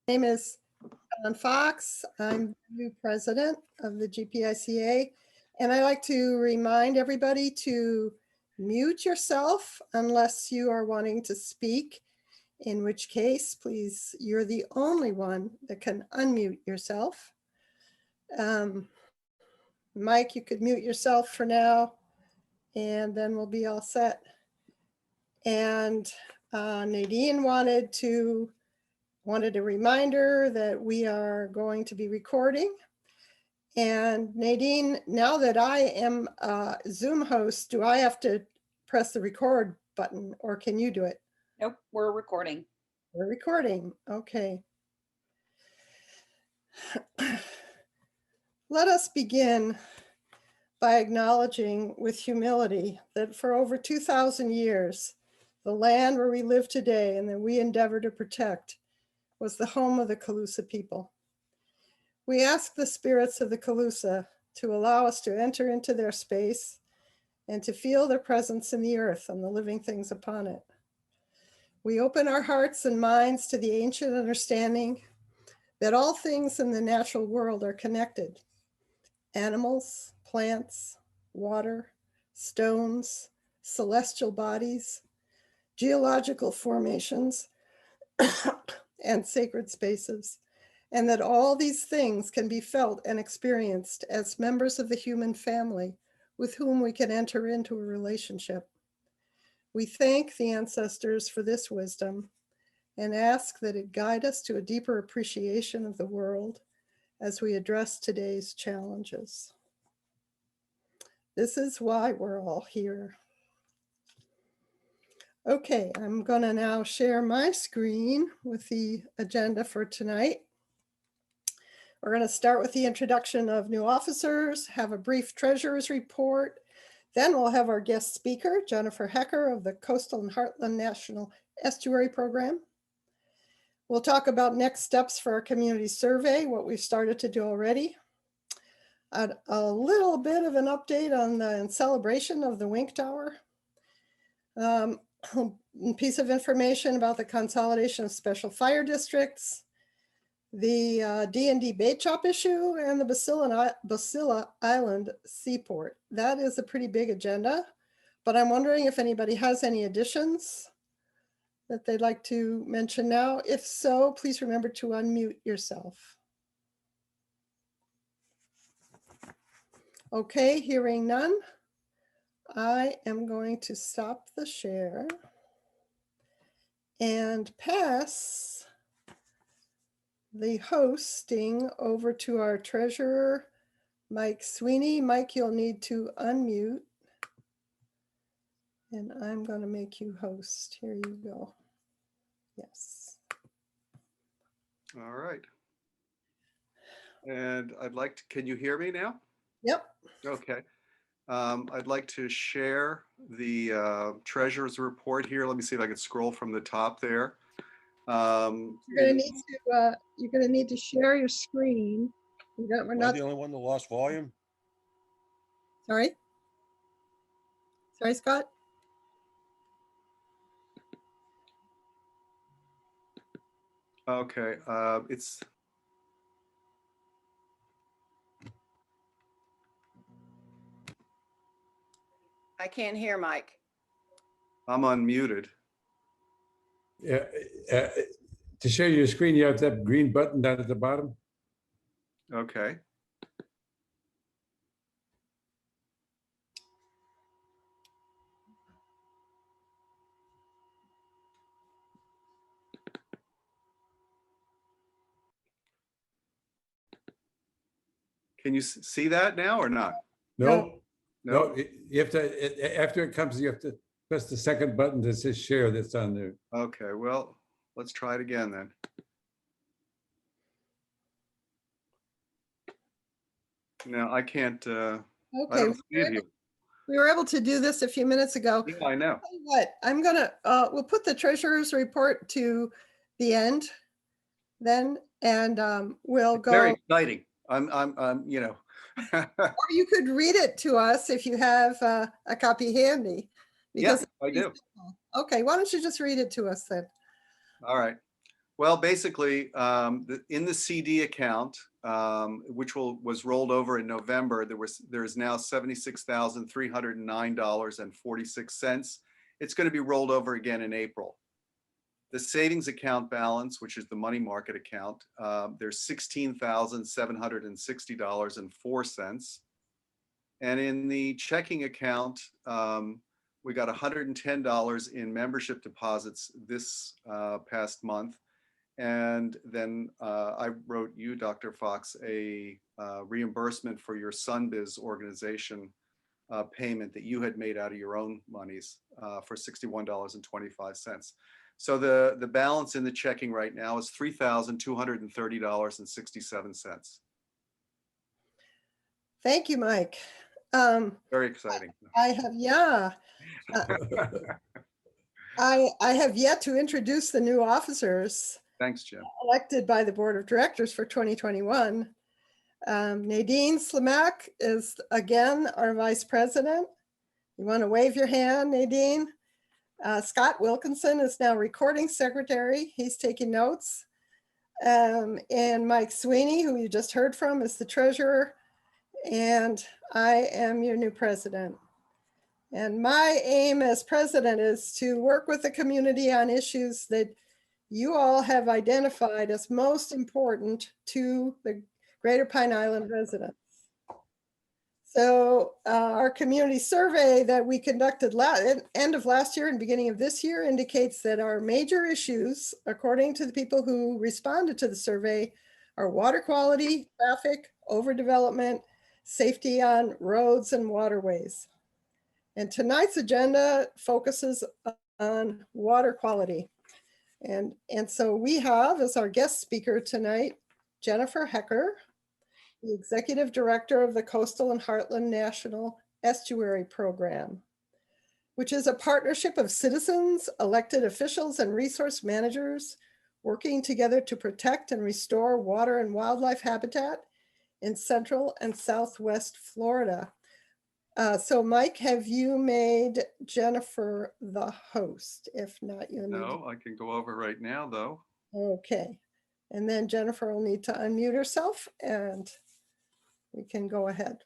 name is John Fox. I'm the new president of the GPICA, and I like to remind everybody to mute yourself unless you are wanting to speak, in which case, please, you're the only one that can unmute yourself. Mike, you could mute yourself for now, and then we'll be all set. And Nadine wanted a reminder that we are going to be recording. And Nadine, now that I am a Zoom host, do I have to press the record button or can you do it? Nope, we're recording. We're recording, okay. Let us begin by acknowledging with humility that for over 2,000 years, the land where we live today and that we endeavor to protect was the home of the Calusa people. We ask the spirits of the Calusa to allow us to enter into their space and to feel their presence in the earth and the living things upon it. We open our hearts and minds to the ancient understanding that all things in the natural world are connected. Animals, plants, water, stones, celestial bodies, geological formations, and sacred spaces, and that all these things can be felt and experienced as members of the human family with whom we can enter into a relationship. We thank the ancestors for this wisdom and ask that it guide us to a deeper appreciation of the world as we address today's challenges. This is why we're all here. Okay, I'm going to now share my screen with the agenda for tonight. We're going to start with the introduction of new officers, have a brief treasurer's report. Then we'll have our guest speaker, Jennifer Hecker of the Coastal and Heartland National Estuary Program. We'll talk about next steps for our community survey, what we've started to do already. A little bit of an update on the celebration of the Wink Tower. A piece of information about the consolidation of special fire districts, the D&D bait shop issue, and the Basilla Island seaport. That is a pretty big agenda, but I'm wondering if anybody has any additions that they'd like to mention now. If so, please remember to unmute yourself. Okay, hearing none, I am going to stop the share and pass the hosting over to our treasurer, Mike Sweeney. Mike, you'll need to unmute. And I'm going to make you host. Here you go. Yes. All right. And I'd like to, can you hear me now? Yep. Okay. I'd like to share the treasurer's report here. Let me see if I can scroll from the top there. You're going to need to share your screen. We're Am I the only one that lost volume? Sorry? Sorry, Scott? Okay, it's. I can't hear Mike. I'm unmuted. Yeah. To share your screen, you have that green button down at the bottom. Okay. Can you see that now or not? No. No. You have to, after it comes, you have to press the second button that says share that's on there. Okay, well, let's try it again then. No, I can't. I don't see it here. We were able to do this a few minutes ago. Yeah, I know. What I'm gonna, we'll put the treasurer's report to the end then, and we'll It's go. very exciting. I'm, you know. Or you could read it to us if you have a copy handy. Yes, I do. Okay, why don't you just read it to us then? All right. Well, basically, in the CD account, which was rolled over in November, there is now $76,309.46. It's going to be rolled over again in April. The savings account balance, which is the money market account, there's $16,760.04. And in the checking account, we got $110 in membership deposits this past month. And then I wrote you, Dr. Fox, a reimbursement for your Sunbiz organization payment that you had made out of your own monies for $61.25. So the balance in the checking right now is $3,230.67. Thank you, Mike. Very exciting. I have, yeah, I have yet to introduce the new officers Thanks, Jim. elected by the Board of Directors for 2021. Nadine Slamak is again our Vice President. You want to wave your hand, Nadine? Scott Wilkinson is now Recording Secretary. He's taking notes. And Mike Sweeney, who you just heard from, is the Treasurer. And I am your new President. And my aim as President is to work with the community on issues that you all have identified as most important to the Greater Pine Island residents. So our community survey that we conducted end of last year and beginning of this year indicates that our major issues, according to the people who responded to the survey, are water quality, traffic, overdevelopment, safety on roads and waterways. And tonight's agenda focuses on water quality. And so we have as our guest speaker tonight, Jennifer Hecker, the Executive Director of the Coastal and Heartland National Estuary Program, which is a partnership of citizens, elected officials, and resource managers working together to protect and restore water and wildlife habitat in Central and Southwest Florida. So Mike, have you made Jennifer the host? If not, you'll need No, I can go over right now, though. Okay. And then Jennifer will need to unmute herself and we can go ahead.